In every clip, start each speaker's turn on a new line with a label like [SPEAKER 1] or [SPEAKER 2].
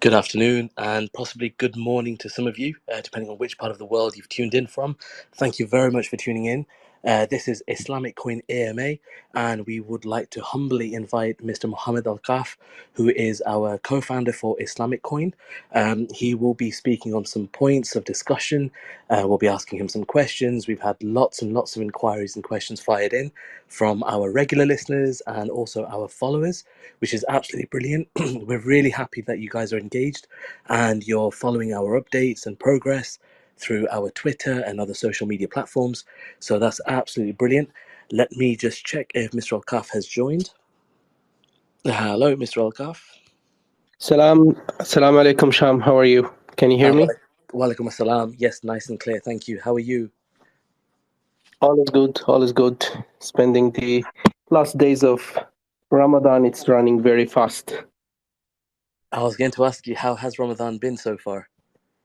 [SPEAKER 1] Good afternoon and possibly good morning to some of you, depending on which part of the world you've tuned in from. Thank you very much for tuning in. This is Islamic Coin AMA, and we would like to humbly invite Mr. Mohammed AlKaff, who is our co founder for Islamic Coin. He will be speaking on some points of discussion. We'll be asking him some questions. We've had lots and lots of inquiries and questions fired in from our regular listeners and also our followers, which is absolutely brilliant. We're really happy that you guys are engaged and you're following our updates and progress through our Twitter and other social media platforms. So that's absolutely brilliant. Let me just check if Mr. AlKaff has joined. Hello, Mr. AlKaff.
[SPEAKER 2] Salam alaikum, Sham. How are you? Can you hear me?
[SPEAKER 1] Walaikum assalam. Yes, nice and clear. Thank you. How are you?
[SPEAKER 2] All is good. All is good. Spending the last days of Ramadan. It's running very fast.
[SPEAKER 1] I was going to ask you, how has Ramadan been so far?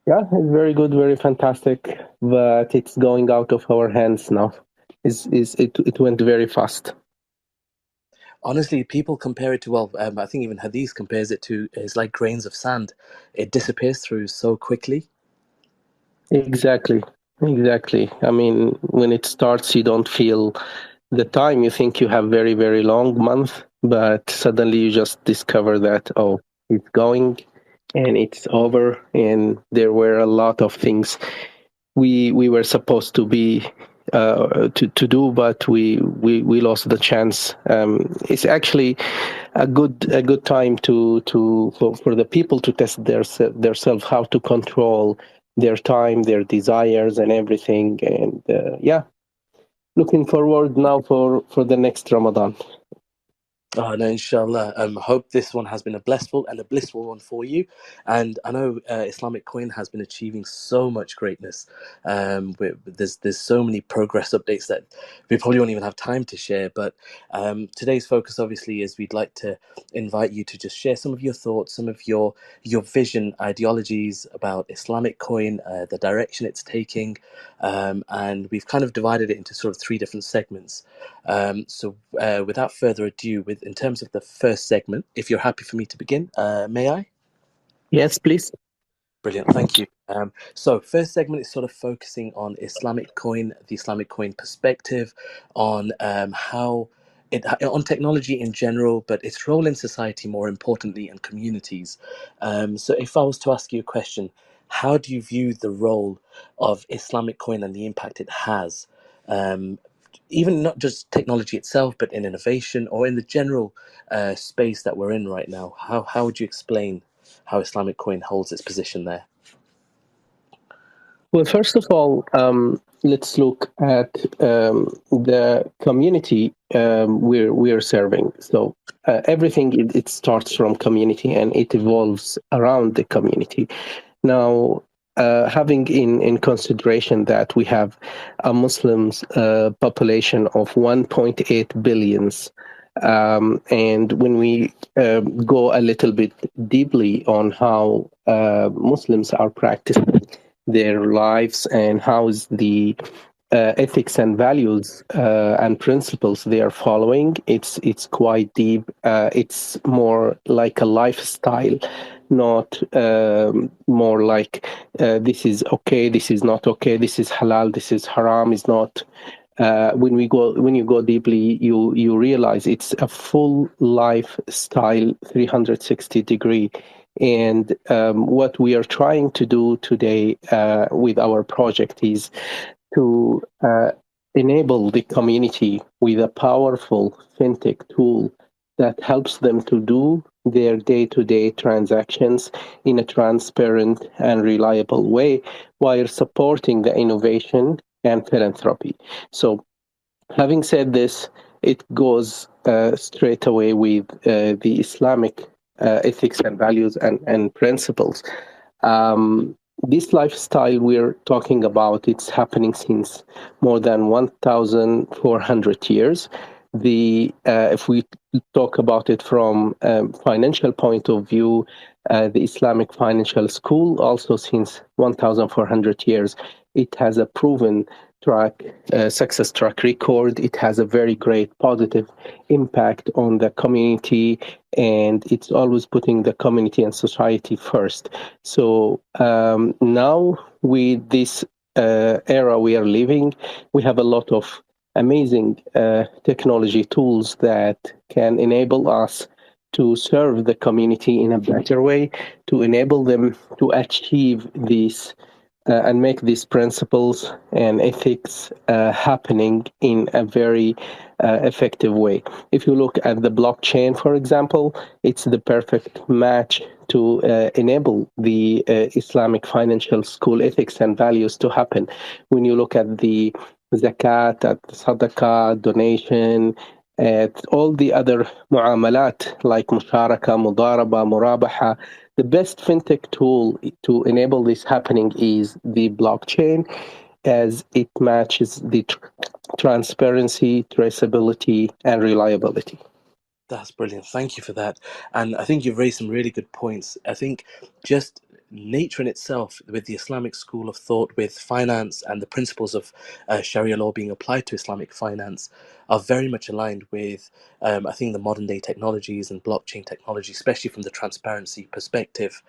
[SPEAKER 2] Yeah, it's very good, very fantastic. But it's going out of our hands now. It went very fast.
[SPEAKER 1] Honestly, people compare it to, I think even Hadith compares it to, it's like grains of sand. It disappears through so quickly.
[SPEAKER 2] Exactly. Exactly. I mean, when it starts, you don't feel the time. You think you have very, very long month, but suddenly you just discover that, oh, it's going and it's over. And there were a lot of things we were supposed to be to do, but we lost the chance. It's actually a good time for the people to test their self, how to control their time, their desires, and everything. And yeah, looking forward now for the next Ramadan.
[SPEAKER 1] Oh, no, inshallah. Hope this one has been a blissful one for you. And I know Islamic Coin has been achieving so much greatness. There's so many progress updates that we probably won't even have time to share. But today's focus, obviously, is we'd like to invite you to just share some of your thoughts, some of your vision, ideologies about Islamic Coin, the direction it's taking, and we've kind of divided it into sort of three different segments. Without further ado, in terms of the first segment, if you're happy for me to begin, may I?
[SPEAKER 2] Yes, please.
[SPEAKER 1] Brilliant, thank you. So, first segment is sort of focusing on Islamic Coin, the Islamic Coin perspective, on how on technology in general, but its role in society more importantly, and communities. So, if I was to ask you a question, how do you view the role of Islamic Coin and the impact it has? Um, Even not just technology itself, but in innovation or in the general space that we're in right now. How would you explain how Islamic Coin holds its position there?
[SPEAKER 2] Well, first of all, let's look at the community we're serving. So everything it starts from community and it evolves around the community. Now, having in consideration that we have a Muslims population of 1.8 billions, and when we go a little bit deeply on how Muslims are practicing their lives and how is the ethics and values and principles they are following, it's quite deep. It's more like a lifestyle, not more like this is okay, this is not okay, this is halal, this is haram. Is not. When you go deeply, you realize it's a full lifestyle, 360-degree. And what we are trying to do today with our project is to enable the community with a powerful fintech tool that helps them to do their day-to-day transactions in a transparent and reliable way while supporting the innovation and philanthropy. So, having said this, it goes straight away with the Islamic ethics and values and principles. This lifestyle we're talking about, it's happening since more than 1,400 years. If we talk about it from a financial point of view, the Islamic financial school also since 1,400 years, it has a proven success track record. It has a very great positive impact on the community, and it's always putting the community and society first. So now with this era we are living, we have a lot of amazing technology tools that can enable us to serve the community in a better way, to enable them to achieve these and make these principles and ethics happening in a very effective way. If you look at the blockchain, for example, it's the perfect match to enable the Islamic financial school ethics and values to happen. When you look at the zakat, at sadaqah, donation, at all the other muamalat like musharaka, mudaraba, murabaha, the best fintech tool to enable this happening is the blockchain, as it matches the transparency, traceability, and reliability.
[SPEAKER 1] That's brilliant. Thank you for that. And I think you've raised some really good points. I think just nature in itself, with the Islamic school of thought, with finance and the principles of Sharia law being applied to Islamic finance, are very much aligned with, I think, the modern day technologies and blockchain technology, especially from the transparency perspective.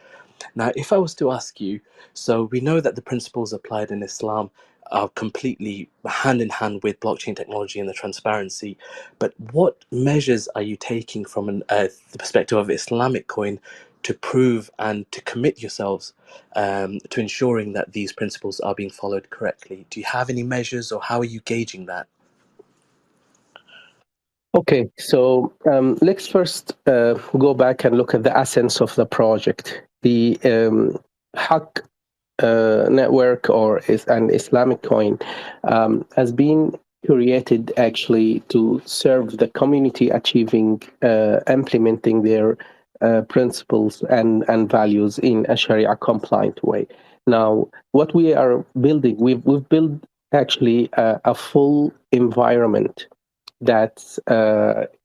[SPEAKER 1] Now, if I was to ask you, so we know that the principles applied in Islam are completely hand in hand with blockchain technology and the transparency, but what measures are you taking from the perspective of Islamic Coin to prove and to commit yourselves to ensuring that these principles are being followed correctly? Do you have any measures, or how are you gauging that?
[SPEAKER 2] Okay, so let's first go back and look at the essence of the project. The Hack network or is an Islamic coin has been created actually to serve the community achieving implementing their principles and values in a Sharia compliant way. Now, what we are building, we've built actually a full environment that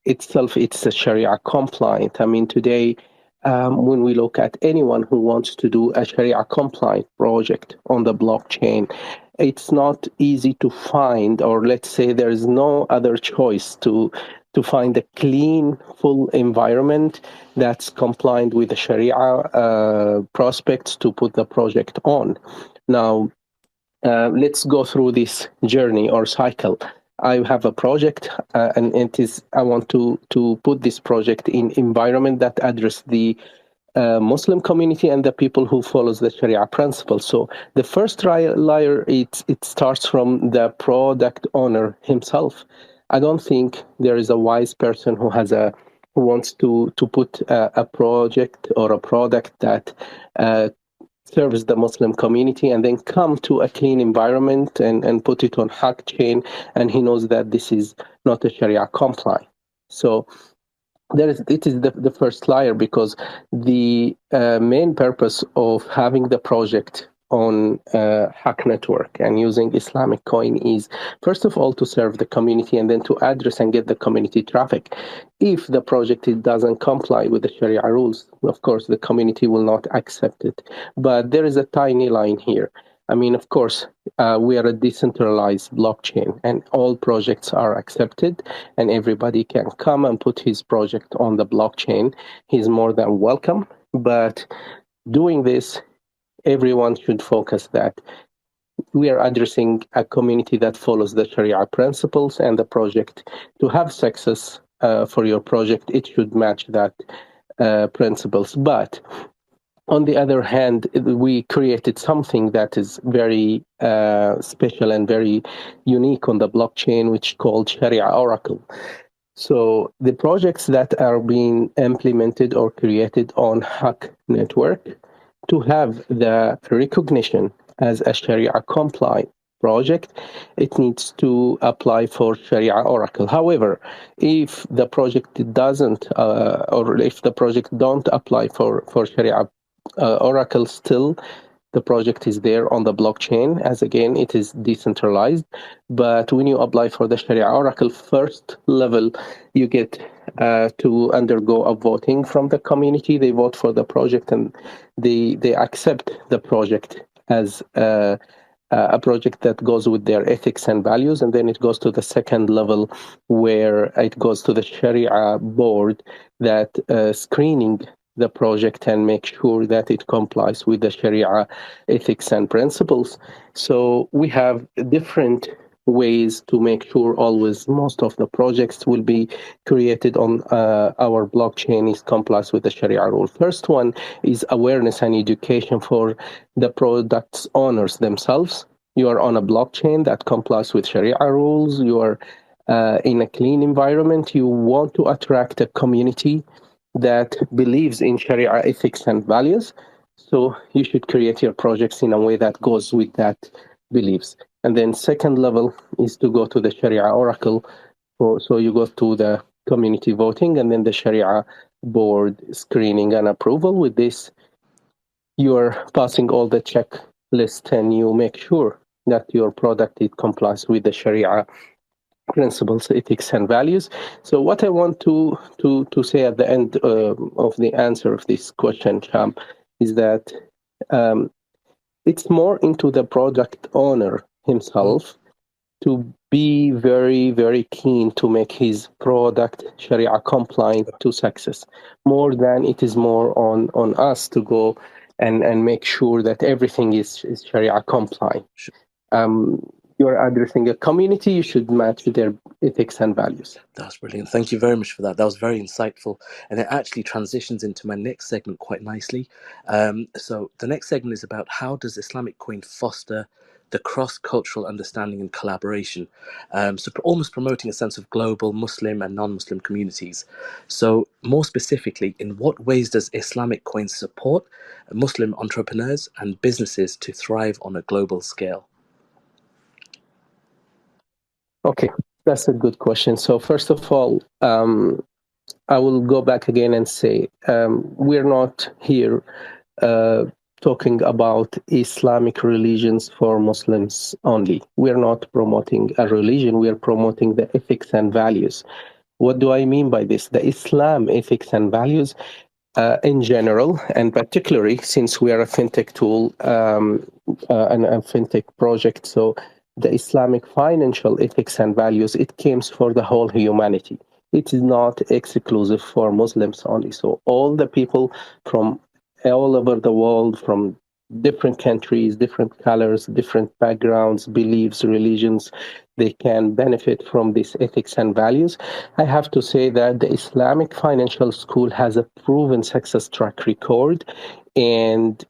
[SPEAKER 2] itself it's a Sharia compliant. I mean, today, when we look at anyone who wants to do a Sharia compliant project on the blockchain, it's not easy to find, or let's say there is no other choice to find a clean, full environment that's compliant with the Sharia prospects to put the project on. Now, let's go through this journey or cycle. I have a project, and it is I want to put this project in environment that address the Muslim community and the people who follows the Sharia principles. So the first layer it starts from the product owner himself. I don't think there is a wise person who wants to put a project or a product that serves the Muslim community and then come to a clean environment and put it on hack chain, and he knows that this is not a Sharia compliant. So it is the first layer, because the main purpose of having the project on Hack Network and using Islamic Coin is, first of all, to serve the community and then to address and get the community traffic. If the project doesn't comply with the Sharia rules, of course, the community will not accept it. But there is a tiny line here. I mean, of course, we are a decentralized blockchain and all projects are accepted and everybody can come and put his project on the blockchain. He's more than welcome. But doing this, everyone should focus that we are addressing a community that follows the Sharia principles, and the project, to have success for your project, it should match that principles. But on the other hand, we created something that is very special and very unique on the blockchain, which is called Sharia Oracle. So the projects that are being implemented or created on Hack Network, to have the recognition as a Sharia compliant project, it needs to apply for Sharia Oracle. However, if the project doesn't, or if the project don't apply for Sharia Oracle, still the project is there on the blockchain, as again it is decentralized. But when you apply for the Sharia Oracle first level, you get to undergo a voting from the community. They vote for the project and they accept the project as a project that goes with their ethics and values, and then it goes to the second level where it goes to the Sharia board that screening the project and make sure that it complies with the Sharia ethics and principles. So we have different ways to make sure always most of the projects will be created on our blockchain is complies with the Sharia rule. First one is awareness and education for the product's owners themselves. You are on a blockchain that complies with Sharia rules. You are in a clean environment. You want to attract a community that believes in Sharia ethics and values. So you should create your projects in a way that goes with that beliefs. And then second level is to go to the Sharia Oracle. So you go to the community voting and then the Sharia board screening and approval. With this, you're passing all the checklist and you make sure that your product it complies with the Sharia principles, ethics, and values. So what I want to say at the end of the answer of this question, Sham, is that um, it's more into the product owner himself to be very, very keen to make his product Sharia compliant to success, more than it is more on us to go and make sure that everything is Sharia compliant. Um, you're addressing a community, you should match their ethics and values.
[SPEAKER 1] That's brilliant. Thank you very much for that. That was very insightful. And it actually transitions into my next segment quite nicely. So the next segment is about how does Islamic Coin foster the cross-cultural understanding and collaboration, so almost promoting a sense of global Muslim and non-Muslim communities. So more specifically, in what ways does Islamic Coin support Muslim entrepreneurs and businesses to thrive on a global scale?
[SPEAKER 2] Okay, that's a good question. So first of all, I will go back again and say we're not here talking about Islamic religions for Muslims only. We're not promoting a religion, we are promoting the ethics and values. What do I mean by this? The Islam ethics and values in general, and particularly since we are a fintech tool and a fintech project, so the Islamic financial ethics and values, it comes for the whole humanity. It is not exclusive for Muslims only. So all the people from all over the world, from different countries, different colors, different backgrounds, beliefs, religions, they can benefit from these ethics and values. I have to say that the Islamic Financial School has a proven success track record, and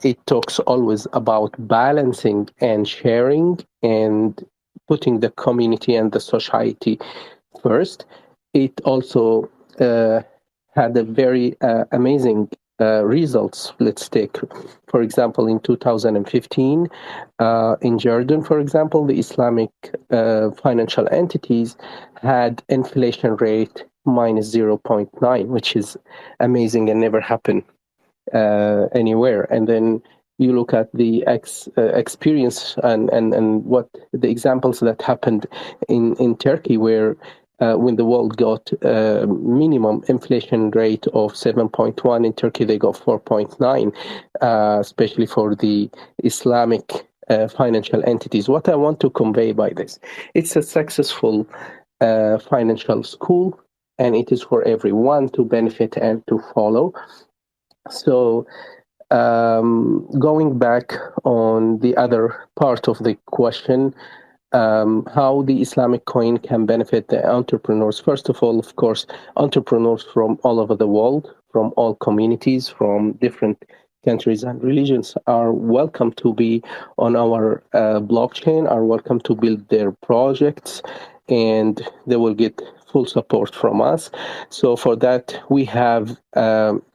[SPEAKER 2] it talks always about balancing and sharing and putting the community and the society first. It also had a very amazing results. Let's take, for example, in 2015, in Jordan, for example, the Islamic financial entities had inflation rate minus 0.9, which is amazing and never happened anywhere. And then you look at the experience and what the examples that happened in Turkey, where when the world got minimum inflation rate of 7.1, in Turkey they got 4.9, especially for the Islamic financial entities. What I want to convey by this, it's a successful financial school, and it is for everyone to benefit and to follow. So going back on the other part of the question, how the Islamic coin can benefit the entrepreneurs. First of all, of course, entrepreneurs from all over the world, from all communities, from different countries and religions are welcome to be on our blockchain, are welcome to build their projects, and they will get full support from us. So for that, we have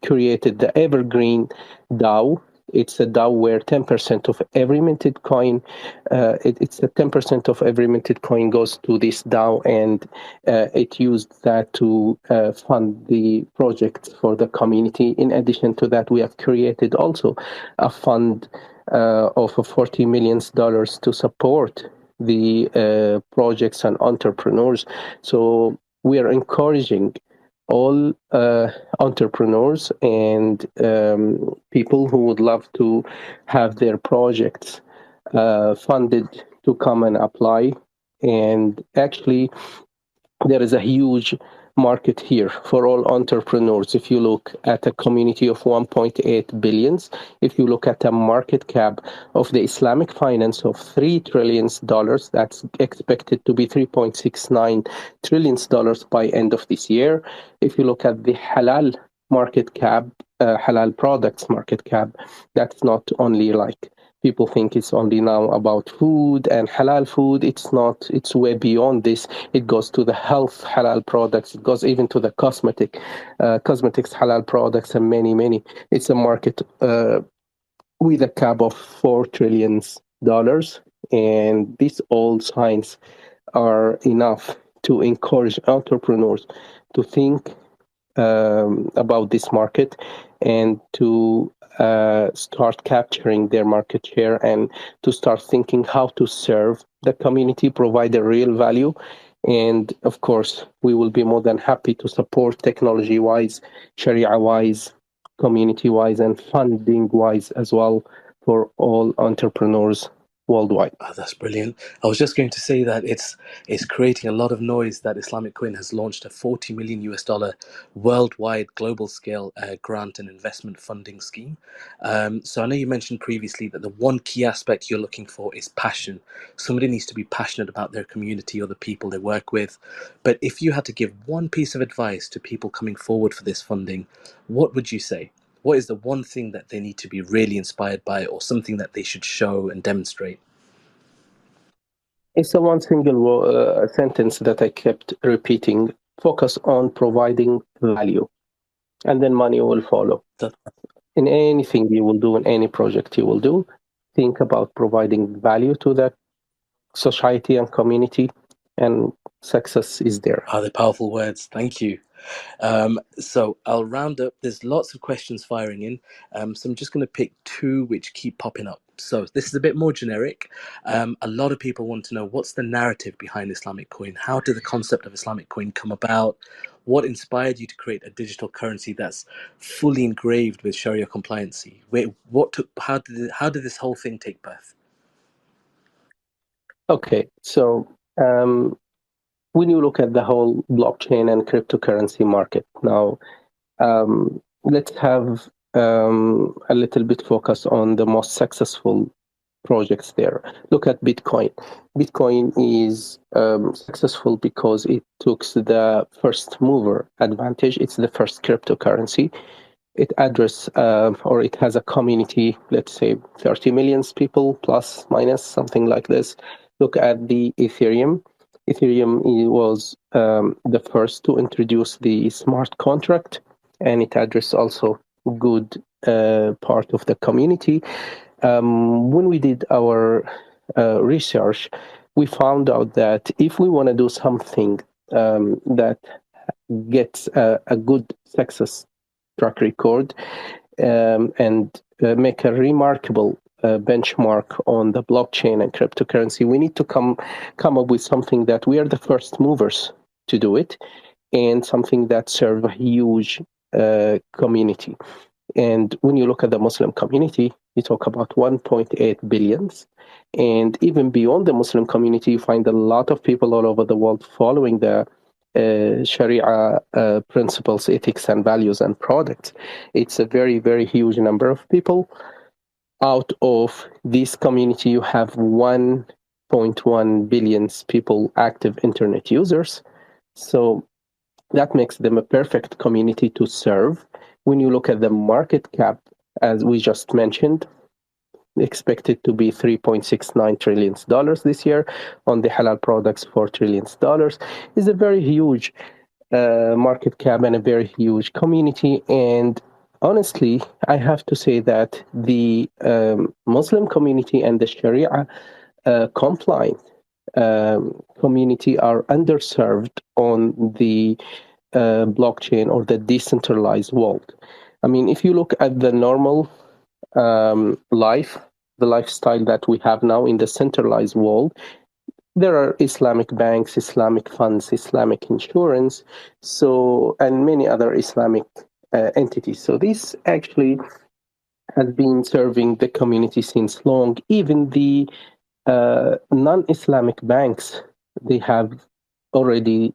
[SPEAKER 2] created the Evergreen DAO. It's a DAO where 10% of every minted coin, it's a 10% of every minted coin goes to this DAO, and it used that to fund the projects for the community. In addition to that, we have created also a fund of $40 million to support the projects and entrepreneurs. So we are encouraging all entrepreneurs and people who would love to have their projects funded to come and apply. And actually, there is a huge market here for all entrepreneurs. If you look at a community of 1.8 billions, if you look at a market cap of the Islamic finance of $3 trillion, that's expected to be $3.69 trillion by end of this year. If you look at the halal market cap, halal products market cap, that's not only like people think it's only now about food and halal food. It's not. It's way beyond this. It goes to the health halal products. It goes even to the cosmetics halal products, and many. It's a market with a cap of $4 trillion, and these all signs are enough to encourage entrepreneurs to think about this market and to start capturing their market share and to start thinking how to serve the community, provide a real value. And of course, we will be more than happy to support technology wise, Sharia wise, community wise, and funding wise as well for all entrepreneurs worldwide.
[SPEAKER 1] Oh, that's brilliant. I was just going to say that it's creating a lot of noise that Islamic Coin has launched a 40 million US dollar worldwide global scale grant and investment funding scheme. So I know you mentioned previously that the one key aspect you're looking for is passion. Somebody needs to be passionate about their community or the people they work with. But if you had to give one piece of advice to people coming forward for this funding, what would you say? What is the one thing that they need to be really inspired by, or something that they should show and demonstrate?
[SPEAKER 2] It's a one single sentence that I kept repeating: focus on providing value, and then money will follow.
[SPEAKER 1] That,
[SPEAKER 2] In anything you will do, in any project you will do, think about providing value to that society and community, and success is there.
[SPEAKER 1] are the powerful words. Thank you. So I'll round up. There's lots of questions firing in. So I'm just going to pick two which keep popping up. So this is a bit more generic. A lot of people want to know, what's the narrative behind Islamic Coin? How did the concept of Islamic Coin come about? What inspired you to create a digital currency that's fully engraved with Sharia compliancy? How did this whole thing take birth?
[SPEAKER 2] Okay, so when you look at the whole blockchain and cryptocurrency market now, let's have a little bit focus on the most successful projects there. Look at Bitcoin. Bitcoin is successful because it took the first mover advantage. It's the first cryptocurrency. It address or it has a community, let's say 30 million people plus minus something like this. Look at the Ethereum. Ethereum was the first to introduce the smart contract, and it addressed also good part of the community. When we did our research, we found out that if we want to do something that gets a good success track record and make a remarkable benchmark on the blockchain and cryptocurrency, we need to come up with something that we are the first movers to do it, and something that serve a huge community. And when you look at the Muslim community, you talk about 1.8 billions. And even beyond the Muslim community, you find a lot of people all over the world following the Sharia principles, ethics, and values and products. It's a very, very huge number of people. Out of this community, you have 1.1 billion people active internet users. So that makes them a perfect community to serve. When you look at the market cap, as we just mentioned, expected to be $3.69 trillion this year. On the halal products, $4 trillion is a very huge market cap and a very huge community. And honestly, I have to say that the Muslim community and the Sharia compliant community are underserved on the blockchain or the decentralized world. I mean, if you look at the normal the lifestyle that we have now in the centralized world, there are Islamic banks, Islamic funds, Islamic insurance, so and many other Islamic entities. So this actually has been serving the community since long. Even the non-Islamic banks, they have already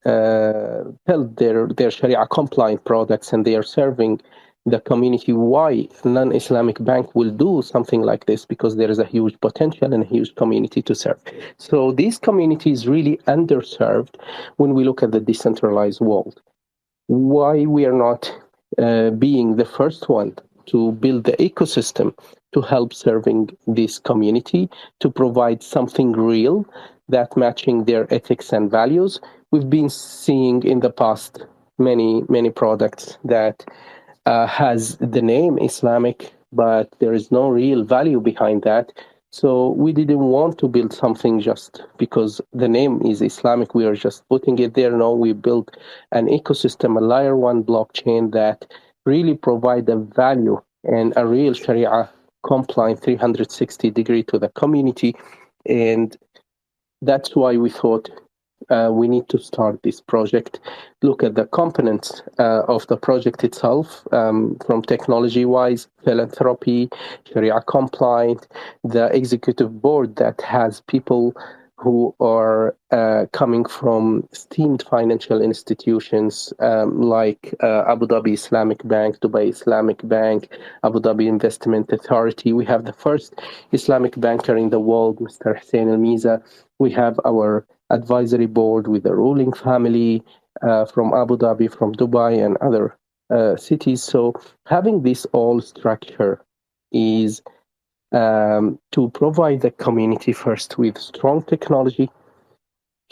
[SPEAKER 2] built their Sharia compliant products, and they are serving the community. Why a non-Islamic bank will do something like this? Because there is a huge potential and a huge community to serve. So these communities really underserved when we look at the decentralized world. Why we are not being the first one to build the ecosystem to help serving this community, to provide something real that matching their ethics and values. We've been seeing in the past many products that has the name Islamic, but there is no real value behind that. So we didn't want to build something just because the name is Islamic. We are just putting it there. No, we built an ecosystem, a layer one blockchain that really provide a value and a real Sharia compliant 360 degree to the community. And that's why we thought we need to start this project, look at the components of the project itself, from technology wise, philanthropy, Sharia compliant, the executive board that has people who are coming from esteemed financial institutions like Abu Dhabi Islamic Bank, Dubai Islamic Bank, Abu Dhabi Investment Authority. We have the first Islamic banker in the world, Mr. Hussein Al Miza. We have our advisory board with the ruling family from Abu Dhabi, from Dubai, and other cities. So having this all structure is to provide the community first with strong technology,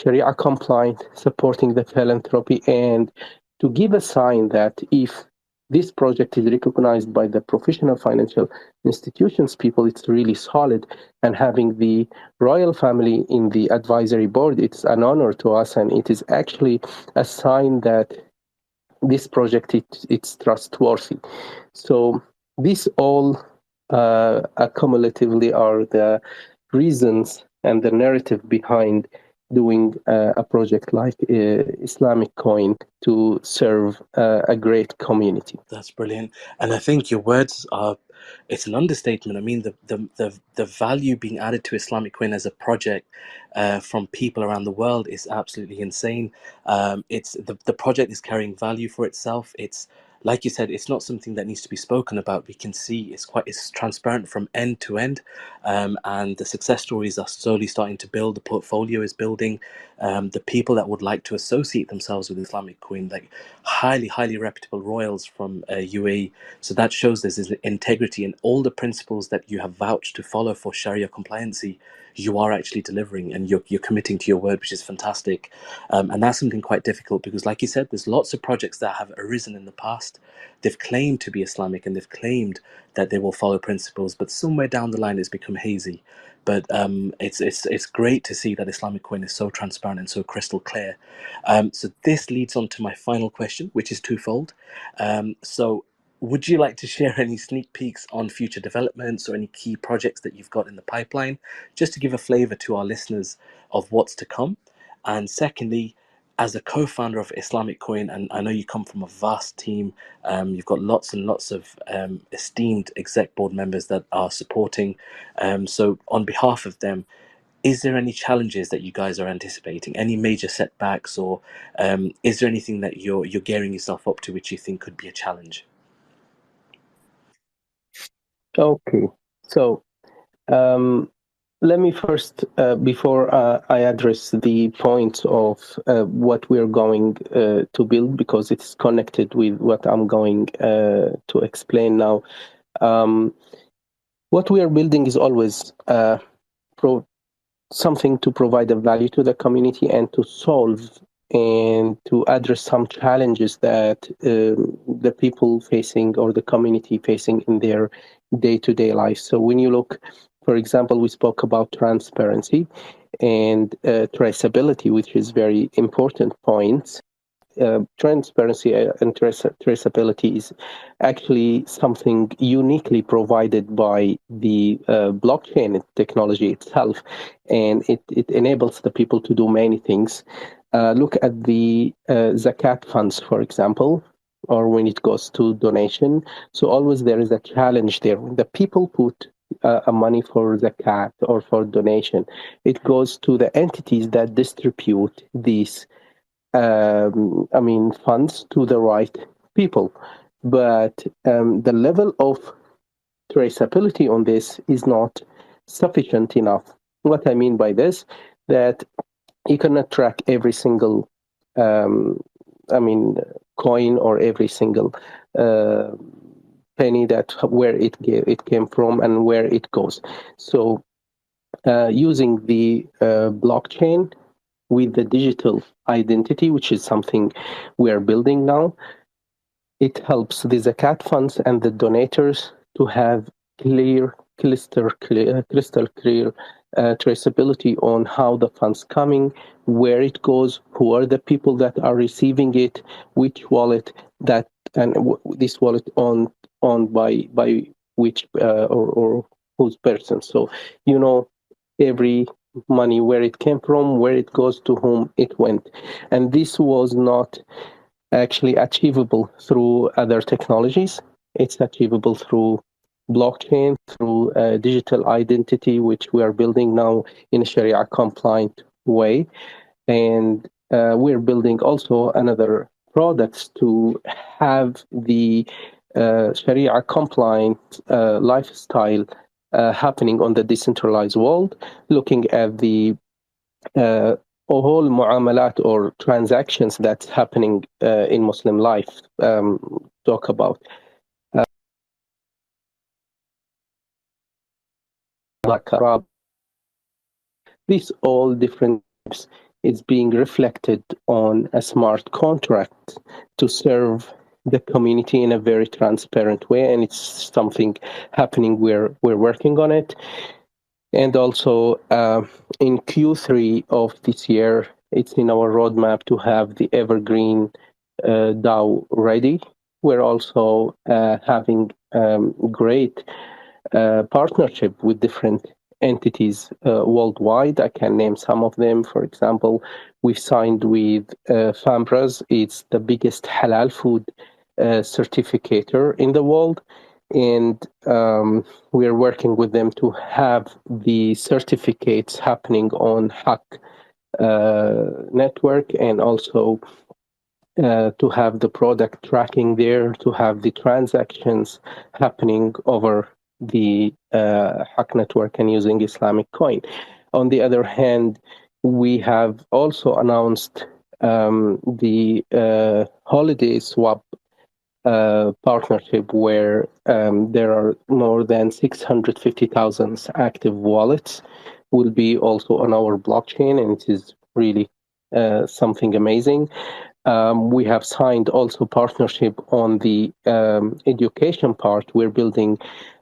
[SPEAKER 2] Sharia compliant, supporting the philanthropy, and to give a sign that if this project is recognized by the professional financial institutions people, it's really solid. And having the royal family in the advisory board, it's an honor to us, and it is actually a sign that this project it's trustworthy. So these all accumulatively are the reasons and the narrative behind doing a project like Islamic Coin to serve a great community.
[SPEAKER 1] That's brilliant. And I think your words are, it's an understatement. I mean, the value being added to Islamic Coin as a project from people around the world is absolutely insane. It's the project is carrying value for itself. It's like you said, it's not something that needs to be spoken about. We can see it's transparent from end to end, and the success stories are slowly starting to build. The portfolio is building. The people that would like to associate themselves with Islamic Coin, like highly reputable royals from UAE. So that shows there's this integrity, and all the principles that you have vouched to follow for Sharia compliancy, you are actually delivering, and you're committing to your word, which is fantastic. And that's something quite difficult because, like you said, there's lots of projects that have arisen in the past. They've claimed to be Islamic and they've claimed that they will follow principles, but somewhere down the line it's become hazy. But it's great to see that Islamic Coin is so transparent and so crystal clear. So this leads on to my final question, which is twofold. So would you like to share any sneak peeks on future developments or any key projects that you've got in the pipeline, just to give a flavor to our listeners of what's to come? And secondly, as a co-founder of Islamic Coin, and I know you come from a vast team, you've got lots and lots of esteemed exec board members that are supporting. So on behalf of them, is there any challenges that you guys are anticipating? Any major setbacks, or is there anything that you're gearing yourself up to which you think could be a challenge?
[SPEAKER 2] Okay, so um, let me first, before I address the points of what we're going to build, because it's connected with what I'm going to explain now. What we are building is always pro- something to provide a value to the community and to solve and to address some challenges that the people facing or the community facing in their day-to-day life. So when you look, for example, we spoke about transparency and traceability, which is very important points. Transparency and traceability is actually something uniquely provided by the blockchain technology itself, and it enables the people to do many things. Look at the zakat funds, for example. or when it goes to donation. So always there is a challenge there. When the people put a money for zakat or for donation, it goes to the entities that distribute these funds to the right people. But the level of traceability on this is not sufficient enough. What I mean by this, that you cannot track every single, um, I mean, coin or every single uh, penny that where it came from and where it goes. So using the blockchain with the digital identity, which is something we are building now, it helps the zakat funds and the donators to have crystal clear traceability on how the funds coming, where it goes, who are the people that are receiving it, which wallet that, and this wallet owned by which or whose person. So you know every money where it came from, where it goes, to whom it went, and this was not actually achievable through other technologies. It's achievable through blockchain, through digital identity, which we are building now in a Sharia compliant way. And we're building also another products to have the Sharia compliant lifestyle happening on the decentralized world, looking at the uh, whole muamalat or transactions that's happening in Muslim life. Talk about like Arab, these all different types is being reflected on a smart contract to serve the community in a very transparent way, and it's something happening. We're working on it. And also in Q3 of this year, it's in our roadmap to have the Evergreen DAO ready. We're also having great partnership with different entities worldwide. I can name some of them. For example, we've signed with Fambras. It's the biggest halal food certificator in the world. And we're working with them to have the certificates happening on Hack network, and also to have the product tracking there, to have the transactions happening over the Hack network and using Islamic Coin. On the other hand, we have also announced the holiday swap partnership, where there are more than 650,000 active wallets will be also on our blockchain, and it is really something amazing. We have signed also partnership on the education part. We're building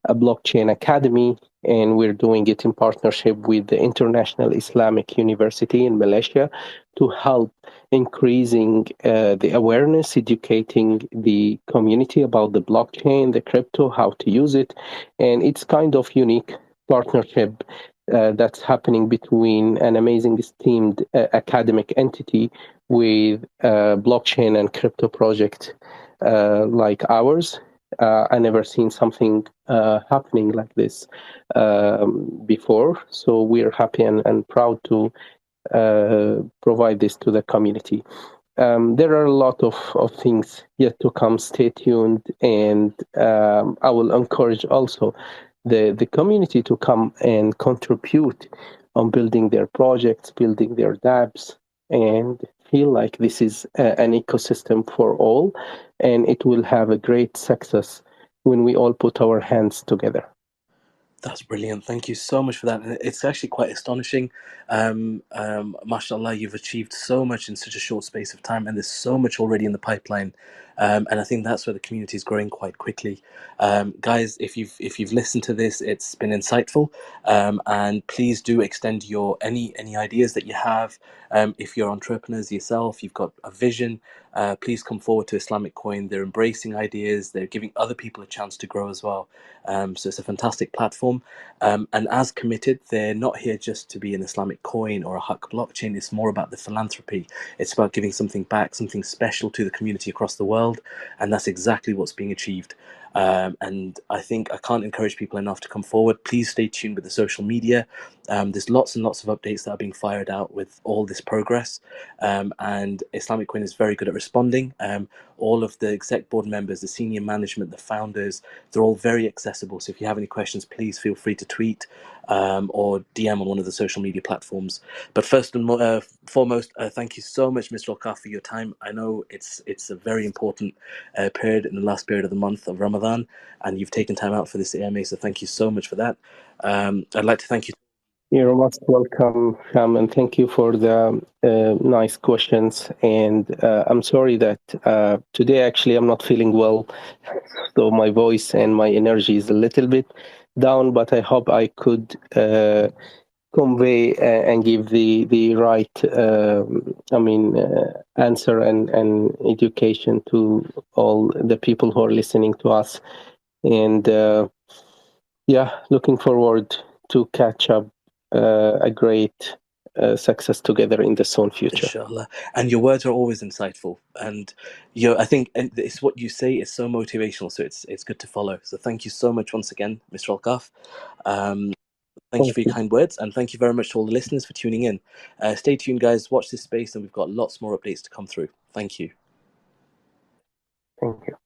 [SPEAKER 2] a blockchain academy, and we're doing it in partnership with the International Islamic University in Malaysia to help increasing the awareness, educating the community about the blockchain, the crypto, how to use it. And it's kind of unique partnership that's happening between an amazing esteemed academic entity with blockchain and crypto project like ours. I never seen something happening like this before. So we're happy and proud to provide this to the community. There are a lot of things yet to come. Stay tuned, and I will encourage also the community to come and contribute on building their projects, building their dApps, and feel like this is an ecosystem for all, and it will have a great success when we all put our hands together.
[SPEAKER 1] That's brilliant. Thank you so much for that. And it's actually quite astonishing. Mashallah, you've achieved so much in such a short space of time, and there's so much already in the pipeline. And I think that's where the community is growing quite quickly. Guys, if you've listened to this, it's been insightful. And please do extend your any ideas that you have. If you're entrepreneurs yourself, you've got a vision, please come forward to Islamic Coin. They're embracing ideas. They're giving other people a chance to grow as well. So it's a fantastic platform. And as committed, they're not here just to be an Islamic coin or a Haq blockchain. It's more about the philanthropy. It's about giving something back, something special to the community across the world. world, and that's exactly what's being achieved. And I think I can't encourage people enough to come forward. Please stay tuned with the social media. There's lots and lots of updates that are being fired out with all this progress, and Islamic Coin is very good at responding. All of the exec board members, the senior management, the founders, they're all very accessible. So if you have any questions, please feel free to tweet or DM on one of the social media platforms. But first and foremost, thank you so much, Mr. AlKaff, for your time. I know it's a very important period in the last period of the month of Ramadan, and you've taken time out for this AMA, so thank you so much for that. I'd like to thank you.
[SPEAKER 2] You're most welcome, Sham, and thank you for the nice questions. And I'm sorry that today actually I'm not feeling well, so my voice and my energy is a little bit down. But I hope I could convey and give the right, answer and education to all the people who are listening to us. And looking forward to catch up a great success together in the soon future.
[SPEAKER 1] Inshallah. And your words are always insightful, and I think, and it's what you say is so motivational. So it's good to follow. So thank you so much once again, Mr. AlKaff. Thank you
[SPEAKER 2] Thank
[SPEAKER 1] for your
[SPEAKER 2] you.
[SPEAKER 1] kind words, and thank you very much to all the listeners for tuning in. Stay tuned, guys. Watch this space, and we've got lots more updates to come through. Thank you.
[SPEAKER 2] Thank you.